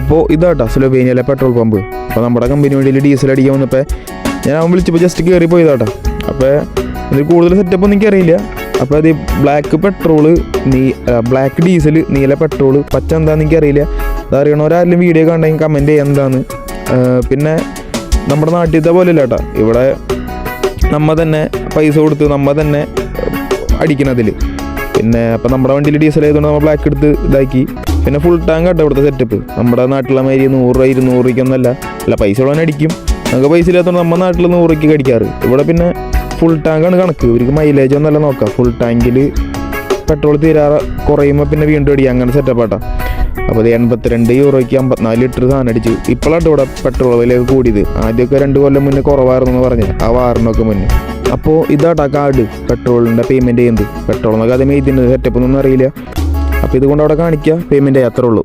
അപ്പോൾ ഇതാട്ടോ സ്ലൊവേനിയയിലെ petrol pump. അപ്പോൾ നമ്മുടെ കമ്പനി വണ്ടിയിൽ ഡീസൽ അടിക്കാൻ വന്നപ്പോൾ ഞാൻ വിളിച്ചപ്പോൾ ജസ്റ്റ് കയറി പോയതാട്ടോ. അപ്പോൾ ഇതിൽ കൂടുതൽ സെറ്റപ്പ് ഒന്നും എനിക്കറിയില്ല. അപ്പോൾ അത് ബ്ലാക്ക് പെട്രോള്, ബ്ലാക്ക് ഡീസൽ, നീല പെട്രോള്, പച്ച എന്താണെന്ന് എനിക്കറിയില്ല. അതറിയണവരാരെങ്കിലും വീഡിയോ കണ്ടെങ്കിൽ കമൻറ്റ് ചെയ്യാൻ എന്താന്ന്. പിന്നെ നമ്മുടെ നാട്ടിലത്തെ പോലെ ഇല്ല കേട്ടോ, ഇവിടെ നമ്മൾ തന്നെ പൈസ കൊടുത്ത് നമ്മൾ തന്നെ അടിക്കണതിൽ. പിന്നെ അപ്പോൾ നമ്മുടെ വണ്ടിയിൽ ഡീസൽ ആയതുകൊണ്ട് നമ്മൾ ബ്ലാക്ക് എടുത്ത് ഇതാക്കി. പിന്നെ ഫുൾ ടാങ്ക് കേട്ടോ ഇവിടുത്തെ സെറ്റപ്പ്. നമ്മുടെ നാട്ടിലെ മാതിരി 100 200 രൂപയ്ക്കൊന്നല്ല. അല്ല, പൈസ ഉള്ളവനെ അടിക്കും. നമുക്ക് പൈസ ഇല്ലാത്തതുകൊണ്ട് നമ്മുടെ നാട്ടിൽ 100 രൂപയ്ക്ക് അടിക്കാറ്. ഇവിടെ പിന്നെ ഫുൾ ടാങ്കാണ് കണക്ക്. ഇവർക്ക് മൈലേജ് ഒന്നല്ല നോക്കാം. ഫുൾ ടാങ്കിൽ പെട്രോൾ കുറയുമ്പോൾ പിന്നെ വീണ്ടും അടിക്കുക, അങ്ങനെ സെറ്റപ്പാട്ടാ. അപ്പോൾ അത് 82 യൂറോയ്ക്ക് 54 ലിറ്റർ സാധനം അടിച്ചു. ഇപ്പോഴാണ് ഇവിടെ പെട്രോൾ വിലയൊക്കെ കൂടിയത്. ആദ്യമൊക്കെ 2 കൊല്ലം മുന്നേ കുറവായിരുന്നു എന്ന് പറഞ്ഞത്, ആ വാറിനൊക്കെ മുന്നേ. അപ്പോൾ ഇതാട്ടാ കാർഡ് പെട്രോളിൻ്റെ പേയ്മെൻറ്റ് ചെയ്യുന്നത്. പെട്രോൾ എന്നൊക്കെ അതേ ഇതിൻ്റെ സെറ്റപ്പ് ഒന്നും അറിയില്ല. അപ്പോൾ ഇതുകൊണ്ട് അവിടെ കാണിക്കുക, പേയ്മെൻറ്റ് ചെയ്യാത്രേ ഉള്ളൂ.